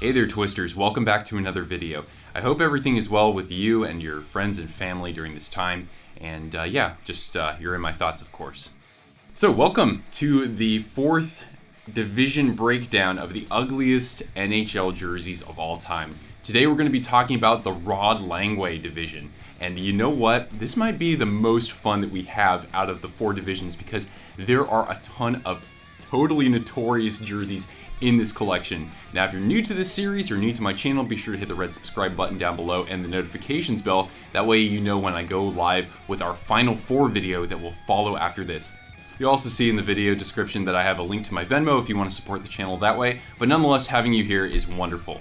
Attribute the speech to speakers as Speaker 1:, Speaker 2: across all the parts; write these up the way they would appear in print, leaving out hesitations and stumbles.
Speaker 1: Hey there, Twisters. Welcome back to another video. I hope everything is well with you and your friends and family during this time. And you're in my thoughts, of course. So welcome to the fourth division breakdown of the ugliest NHL jerseys of all time. Today we're going to be talking about the Rod Langway division. And you know what? This might be the most fun that we have out of the four divisions because there are a ton of totally notorious jerseys in this collection. Now, if you're new to this series or new to my channel, be sure to hit the red subscribe button down below and the notifications bell. That way you know when I go live with our final four video that will follow after this. You'll also see in the video description that I have a link to my Venmo if you want to support the channel that way, but nonetheless, having you here is wonderful.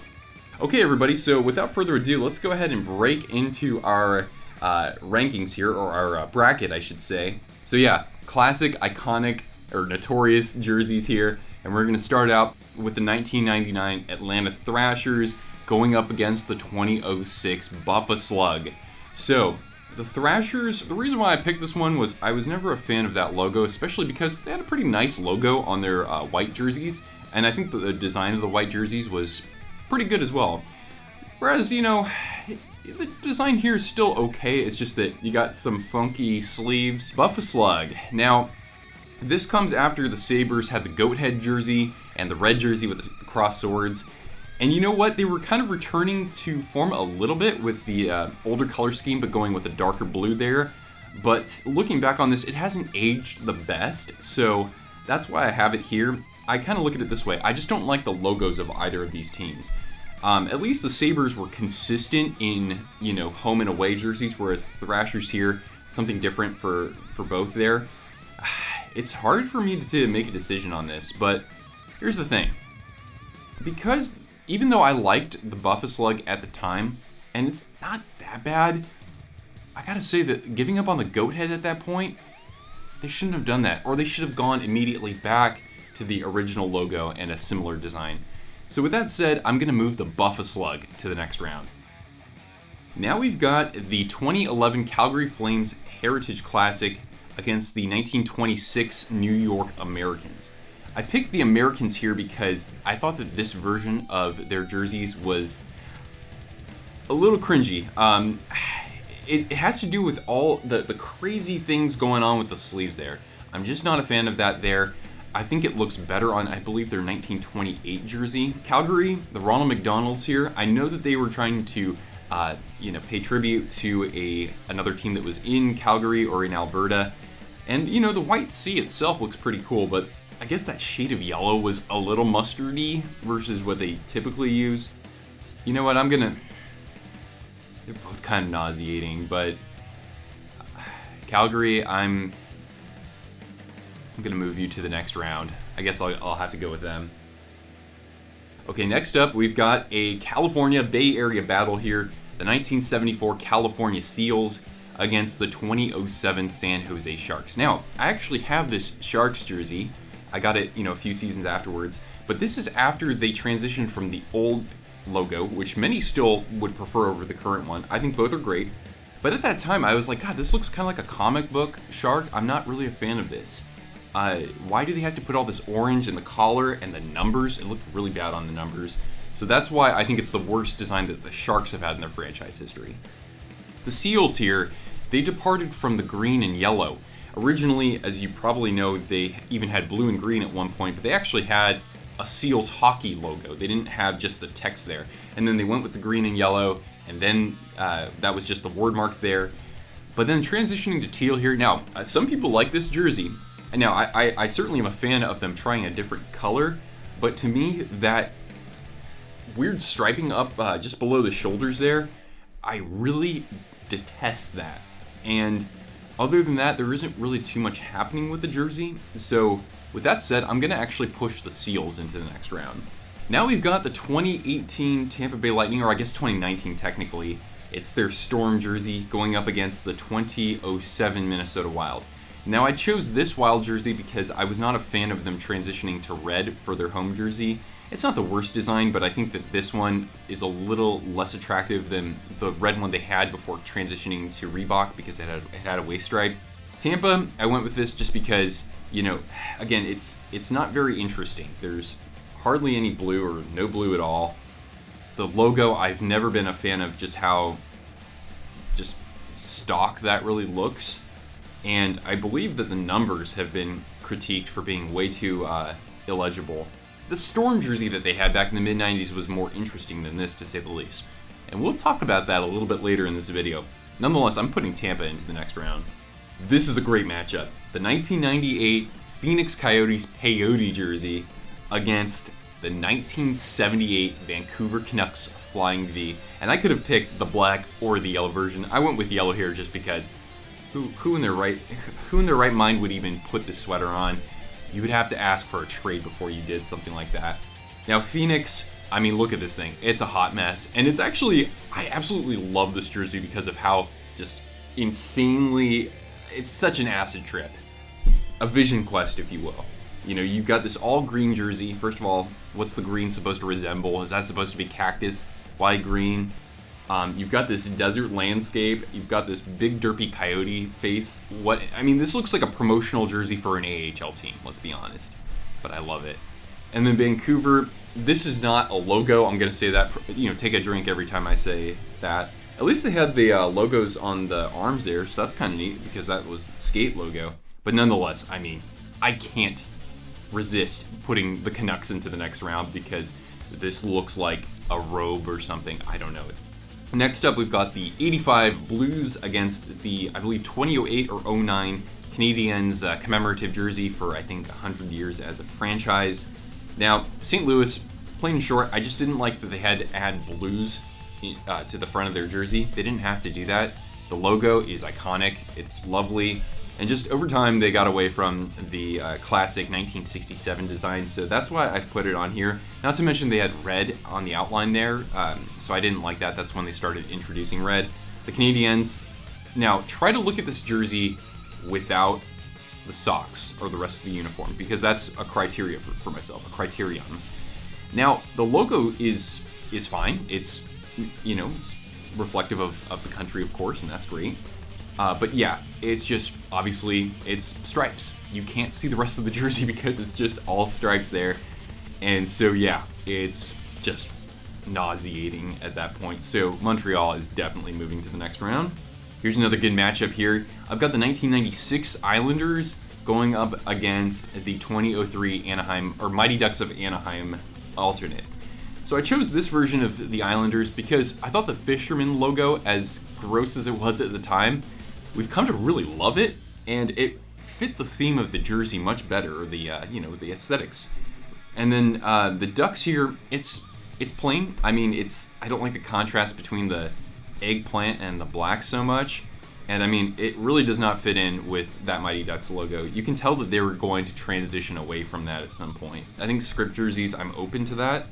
Speaker 1: Okay, everybody, so without further ado, let's go ahead and break into our rankings here, or our bracket, I should say. So yeah, classic, iconic, or notorious jerseys here, and we're going to start out with the 1999 Atlanta Thrashers going up against the 2006 Buffalo Slug. So, the Thrashers, the reason why I picked this one was I was never a fan of that logo, especially because they had a pretty nice logo on their white jerseys, and I think the design of the white jerseys was pretty good as well. Whereas, you know, the design here is still okay, it's just that you got some funky sleeves. Buffalo Slug. Now, this comes after the Sabres had the goat head jersey and the red jersey with the cross swords. And you know what? They were kind of returning to form a little bit with the older color scheme, but going with a darker blue there. But looking back on this, it hasn't aged the best, so that's why I have it here. I kind of look at it this way. I just don't like the logos of either of these teams. At least the Sabres were consistent in, you know, home and away jerseys, whereas the Thrashers here, something different for both there. It's hard for me to make a decision on this, but here's the thing. Because even though I liked the Buffalo Slug at the time, and it's not that bad, I gotta say that giving up on the goat head at that point, they shouldn't have done that, or they should have gone immediately back to the original logo and a similar design. So with that said, I'm gonna move the Buffalo Slug to the next round. Now we've got the 2011 Calgary Flames Heritage Classic against the 1926 New York Americans. I picked the Americans here because I thought that this version of their jerseys was a little cringy. It has to do with all the crazy things going on with the sleeves there. I'm just not a fan of that there. I think it looks better on, I believe, their 1928 jersey. Calgary, the Ronald McDonald's here, I know that they were trying to pay tribute to another team that was in Calgary or in Alberta. And, you know, the white C itself looks pretty cool, but I guess that shade of yellow was a little mustardy versus what they typically use. You know what, they're both kind of nauseating, but Calgary, I'm gonna move you to the next round. I guess I'll have to go with them. Okay, next up, we've got a California Bay Area battle here. The 1974 California Seals against the 2007 San Jose Sharks. Now, I actually have this Sharks jersey. I got it, a few seasons afterwards, but this is after they transitioned from the old logo, which many still would prefer over the current one. I think both are great, but at that time I was like, God, this looks kind of like a comic book shark. I'm not really a fan of this. Why do they have to put all this orange in the collar and the numbers? It looked really bad on the numbers. So that's why I think it's the worst design that the Sharks have had in their franchise history. The Seals here, they departed from the green and yellow. Originally, as you probably know, they even had blue and green at one point, but they actually had a Seals hockey logo. They didn't have just the text there. And then they went with the green and yellow, and then that was just the word mark there. But then transitioning to teal here. Now, some people like this jersey. Now, I certainly am a fan of them trying a different color, but to me, that weird striping up just below the shoulders there, I really detest that. And other than that, there isn't really too much happening with the jersey. So with that said, I'm going to actually push the Seals into the next round. Now we've got the 2018 Tampa Bay Lightning, or I guess 2019 technically. It's their Storm jersey going up against the 2007 Minnesota Wild. Now I chose this Wild jersey because I was not a fan of them transitioning to red for their home jersey. It's not the worst design, but I think that this one is a little less attractive than the red one they had before transitioning to Reebok because it had a waist stripe. Tampa, I went with this just because, again, it's not very interesting. There's hardly any blue or no blue at all. The logo, I've never been a fan of just how just stock that really looks. And I believe that the numbers have been critiqued for being way too illegible. The Storm jersey that they had back in the mid-90s was more interesting than this, to say the least. And we'll talk about that a little bit later in this video. Nonetheless, I'm putting Tampa into the next round. This is a great matchup. The 1998 Phoenix Coyotes peyote jersey against the 1978 Vancouver Canucks Flying V. And I could have picked the black or the yellow version. I went with yellow here just because who in their right mind would even put this sweater on? You would have to ask for a trade before you did something like that. Now Phoenix, I mean, look at this thing. It's a hot mess. And it's actually, I absolutely love this jersey because of how just insanely, it's such an acid trip. A vision quest, if you will. You know, you've got this all green jersey. First of all, what's the green supposed to resemble? Is that supposed to be cactus? Why green? You've got this desert landscape. You've got this big derpy coyote face. I mean, this looks like a promotional jersey for an AHL team, let's be honest. But I love it. And then Vancouver, this is not a logo. I'm going to say that, you know, take a drink every time I say that. At least they had the logos on the arms there, so that's kind of neat because that was the skate logo. But nonetheless, I mean, I can't resist putting the Canucks into the next round because this looks like a robe or something. I don't know. Next up, we've got the 85 Blues against the, I believe, 2008 or 09 Canadiens commemorative jersey for, I think, 100 years as a franchise. Now, St. Louis, plain and short, I just didn't like that they had to add blues to the front of their jersey. They didn't have to do that. The logo is iconic. It's lovely. And just over time, they got away from the classic 1967 design, so that's why I've put it on here. Not to mention they had red on the outline there, so I didn't like that. That's when they started introducing red. The Canadiens, now try to look at this jersey without the socks or the rest of the uniform, because that's a criteria for myself, a criterion. Now, the logo is fine. It's, you know, it's reflective of the country, of course, and that's great. But yeah, it's just, obviously, it's stripes. You can't see the rest of the jersey because it's just all stripes there. And so yeah, it's just nauseating at that point. So Montreal is definitely moving to the next round. Here's another good matchup here. I've got the 1996 Islanders going up against the 2003 Anaheim, or Mighty Ducks of Anaheim alternate. So I chose this version of the Islanders because I thought the Fisherman logo, as gross as it was at the time, we've come to really love it, and it fit the theme of the jersey much better, the you know, the aesthetics. And then the Ducks here, it's plain. I mean, I don't like the contrast between the eggplant and the black so much, and I mean, it really does not fit in with that Mighty Ducks logo. You can tell that they were going to transition away from that at some point. I think script jerseys, I'm open to that.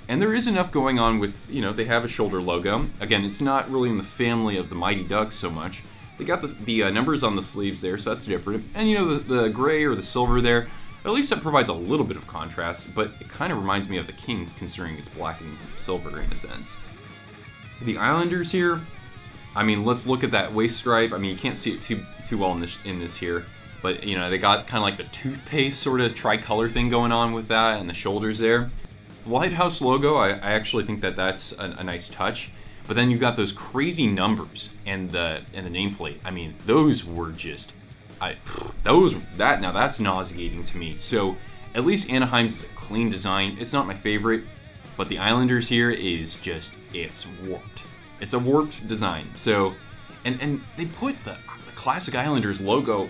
Speaker 1: And there is enough going on with, you know, they have a shoulder logo. Again, it's not really in the family of the Mighty Ducks so much. They got the numbers on the sleeves there, so that's different. And, you know, the gray or the silver there, at least that provides a little bit of contrast, but it kind of reminds me of the Kings, considering it's black and silver in a sense. The Islanders here, I mean, let's look at that waist stripe. I mean, you can't see it too well in this here, but, you know, they got kind of like the toothpaste sort of tricolor thing going on with that, and the shoulders there. The Lighthouse logo, I actually think that that's a nice touch. But then you've got those crazy numbers and the nameplate. I mean, those were just, now that's nauseating to me. So at least Anaheim's clean design. It's not my favorite, but the Islanders here is just, it's warped. It's a warped design. So, and they put the classic Islanders logo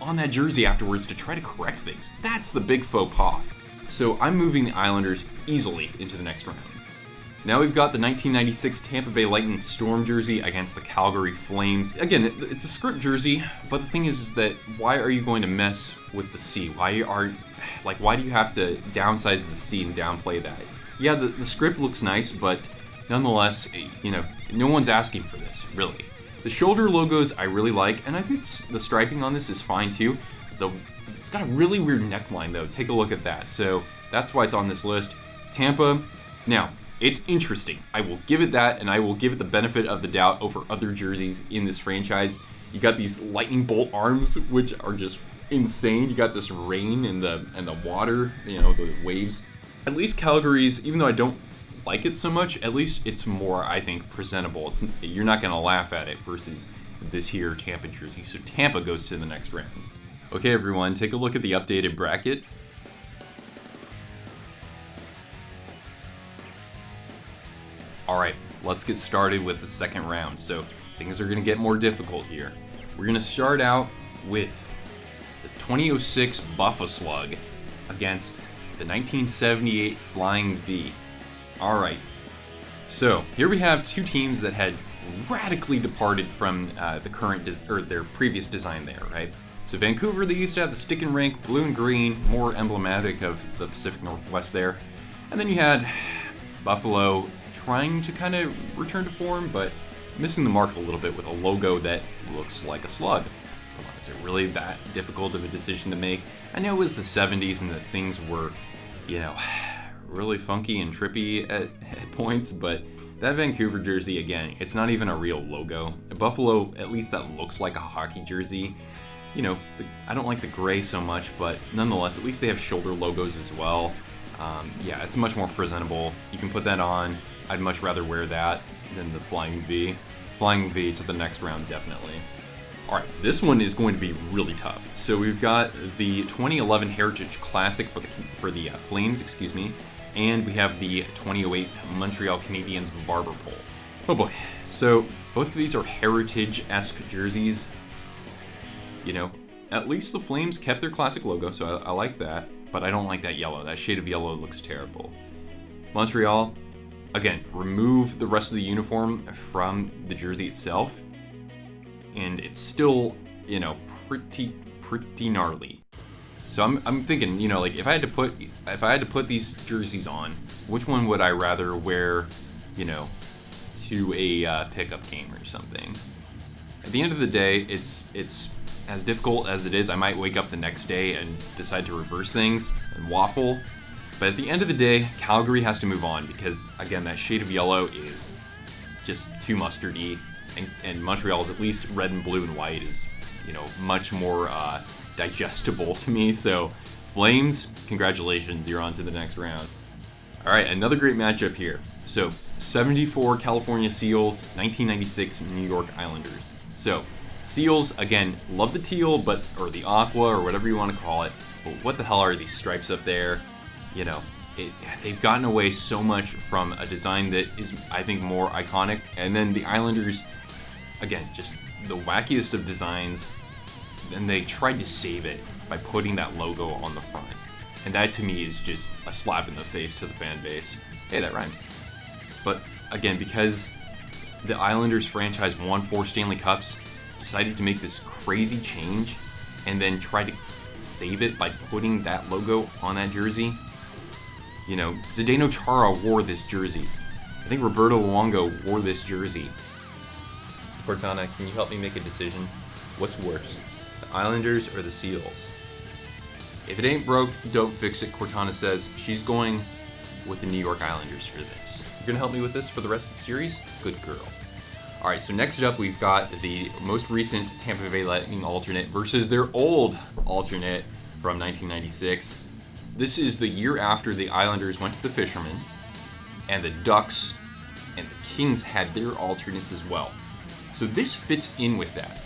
Speaker 1: on that jersey afterwards to try to correct things. That's the big faux pas. So I'm moving the Islanders easily into the next round. Now we've got the 1996 Tampa Bay Lightning Storm jersey against the Calgary Flames. Again, it's a script jersey, but the thing is that why are you going to mess with the C? Why do you have to downsize the C and downplay that? Yeah, the script looks nice, but nonetheless, you know, no one's asking for this, really. The shoulder logos I really like, and I think the striping on this is fine too. It's got a really weird neckline though. Take a look at that. So that's why it's on this list. Tampa, now, it's interesting. I will give it that, and I will give it the benefit of the doubt over other jerseys in this franchise. You got these lightning bolt arms, which are just insane. You got this rain and the water, you know, the waves. At least Calgary's, even though I don't like it so much. At least it's more, I think, presentable. You're not going to laugh at it versus this here Tampa jersey. So Tampa goes to the next round. Okay, everyone, take a look at the updated bracket. All right, let's get started with the second round. So things are going to get more difficult here. We're going to start out with the 2006 Buffa Slug against the 1978 Flying V. All right, so here we have two teams that had radically departed from the current their previous design there, right? So Vancouver, they used to have the stick and rink, blue and green, more emblematic of the Pacific Northwest there. And then you had Buffalo trying to kind of return to form, but missing the mark a little bit with a logo that looks like a slug. Come on, is it really that difficult of a decision to make? I know it was the 70s and that things were, really funky and trippy at points, but that Vancouver jersey, again, it's not even a real logo. Buffalo, at least that looks like a hockey jersey. I don't like the gray so much, but nonetheless, at least they have shoulder logos as well. Yeah, it's much more presentable. You can put that on. I'd much rather wear that than the Flying V. Flying V to the next round, definitely. All right, this one is going to be really tough. So we've got the 2011 Heritage Classic for the Flames, and we have the 2008 Montreal Canadiens Barber Pole. Oh boy. So both of these are heritage-esque jerseys. At least the Flames kept their classic logo, so I like that, but I don't like that yellow. That shade of yellow looks terrible. Montreal, again, remove the rest of the uniform from the jersey itself, and it's still, pretty gnarly. So I'm thinking, like if I had to put these jerseys on, which one would I rather wear, to a pickup game or something? At the end of the day, it's as difficult as it is. I might wake up the next day and decide to reverse things and waffle. But at the end of the day, Calgary has to move on because, again, that shade of yellow is just too mustardy. And Montreal's, at least red and blue and white, is, much more digestible to me. So, Flames, congratulations, you're on to the next round. All right, another great matchup here. So, 74 California Seals, 1996 New York Islanders. So, Seals, again, love the teal, or the aqua, or whatever you want to call it, but what the hell are these stripes up there? They've gotten away so much from a design that is, I think, more iconic. And then the Islanders, again, just the wackiest of designs, and they tried to save it by putting that logo on the front. And that, to me, is just a slap in the face to the fan base. Hey, that rhymed. But, again, because the Islanders franchise won 4 Stanley Cups, decided to make this crazy change and then tried to save it by putting that logo on that jersey. Zdeno Chara wore this jersey. I think Roberto Luongo wore this jersey. Cortana, can you help me make a decision? What's worse, the Islanders or the Seals? If it ain't broke, don't fix it, Cortana says. She's going with the New York Islanders for this. You're gonna help me with this for the rest of the series? Good girl. All right, so next up we've got the most recent Tampa Bay Lightning alternate versus their old alternate from 1996. This is the year after the Islanders went to the Fishermen, and the Ducks and the Kings had their alternates as well. So this fits in with that.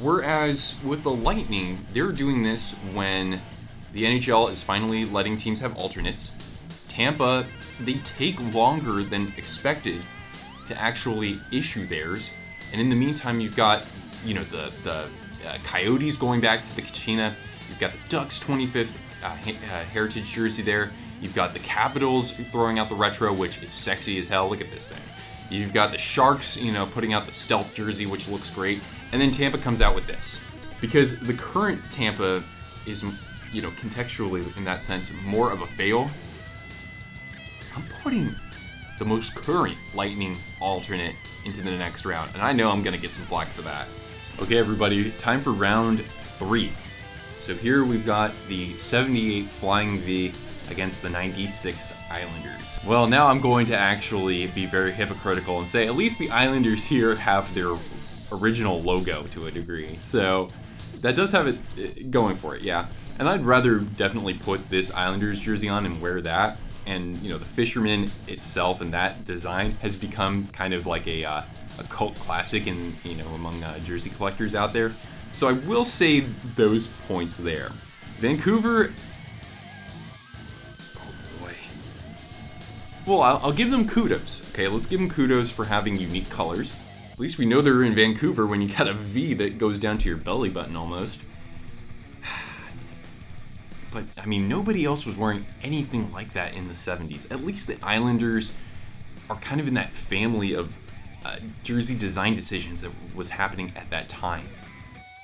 Speaker 1: Whereas with the Lightning, they're doing this when the NHL is finally letting teams have alternates. Tampa, they take longer than expected to actually issue theirs, and in the meantime, you've got the Coyotes going back to the Kachina. You've got the Ducks 25th heritage jersey there. You've got the Capitals throwing out the retro, which is sexy as hell. Look at this thing. You've got the Sharks, putting out the stealth jersey, which looks great, and then Tampa comes out with this because the current Tampa is, contextually in that sense, more of a fail. I'm putting the most current Lightning alternate into the next round, and I know I'm going to get some flack for that. Okay, everybody, time for round 3. So here we've got the 78 Flying V against the 96 Islanders. Well, now I'm going to actually be very hypocritical and say at least the Islanders here have their original logo to a degree. So that does have it going for it, yeah. And I'd rather definitely put this Islanders jersey on and wear that and the fisherman itself and that design has become kind of like a cult classic in among jersey collectors out there. So I will say those points there. Vancouver. Oh boy. Well, I'll give them kudos. Okay, let's give them kudos for having unique colors. At least we know they're in Vancouver when you got a V that goes down to your belly button almost. But, I mean, nobody else was wearing anything like that in the 70s. At least the Islanders are kind of in that family of jersey design decisions that was happening at that time.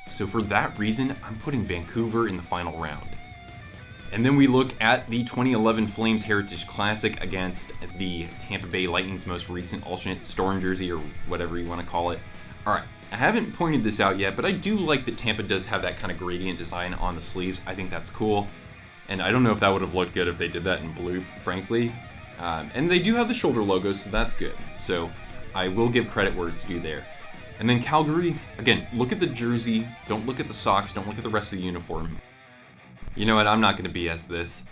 Speaker 1: So for that reason, I'm putting Vancouver in the final round. And then we look at the 2011 Flames Heritage Classic against the Tampa Bay Lightning's most recent alternate Storm jersey, or whatever you want to call it. Alright, I haven't pointed this out yet, but I do like that Tampa does have that kind of gradient design on the sleeves. I think that's cool. And I don't know if that would have looked good if they did that in blue, frankly. And they do have the shoulder logo, so that's good. So I will give credit where it's due there. And then Calgary, again, look at the jersey. Don't look at the socks. Don't look at the rest of the uniform. You know what? I'm not going to BS this.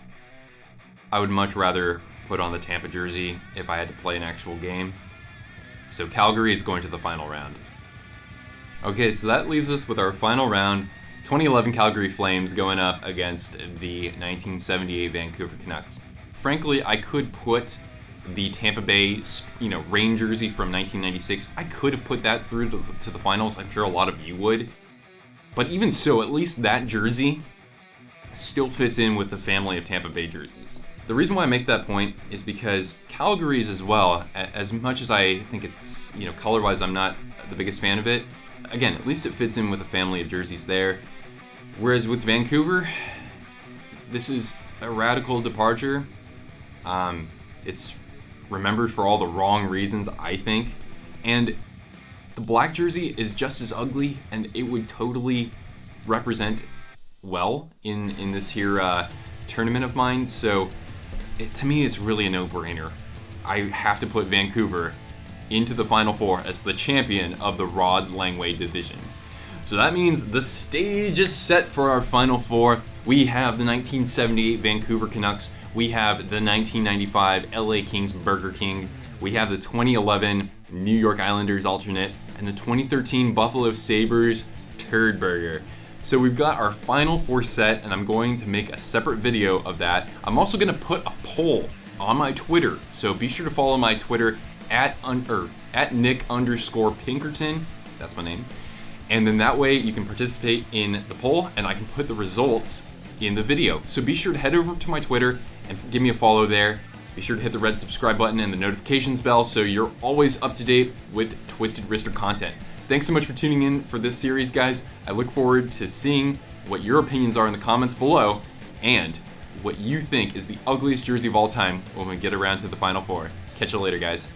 Speaker 1: I would much rather put on the Tampa jersey if I had to play an actual game. So Calgary is going to the final round. Okay, so that leaves us with our final round. 2011 Calgary Flames going up against the 1978 Vancouver Canucks. Frankly, I could put the Tampa Bay, rain jersey from 1996. I could have put that through to the finals. I'm sure a lot of you would. But even so, at least that jersey still fits in with the family of Tampa Bay jerseys. The reason why I make that point is because Calgary's as well, as much as I think it's, color-wise I'm not the biggest fan of it, again, at least it fits in with the family of jerseys there. Whereas with Vancouver, this is a radical departure. It's remembered for all the wrong reasons, I think. And the black jersey is just as ugly, and it would totally represent well in this here tournament of mine. So to me, it's really a no-brainer. I have to put Vancouver into the Final Four as the champion of the Rod Langway division. So that means the stage is set for our Final Four. We have the 1978 Vancouver Canucks. We have the 1995 LA Kings Burger King. We have the 2011 New York Islanders alternate and the 2013 Buffalo Sabres Turd Burger. So we've got our Final Four set, and I'm going to make a separate video of that. I'm also going to put a poll on my Twitter, so be sure to follow my Twitter at Nick_Pinkerton. That's my name. And then that way you can participate in the poll, and I can put the results in the video. So be sure to head over to my Twitter and give me a follow there. Be sure to hit the red subscribe button and the notifications bell so you're always up to date with Twisted Wrister content. Thanks so much for tuning in for this series, guys. I look forward to seeing what your opinions are in the comments below and what you think is the ugliest jersey of all time when we get around to the Final Four. Catch you later, guys.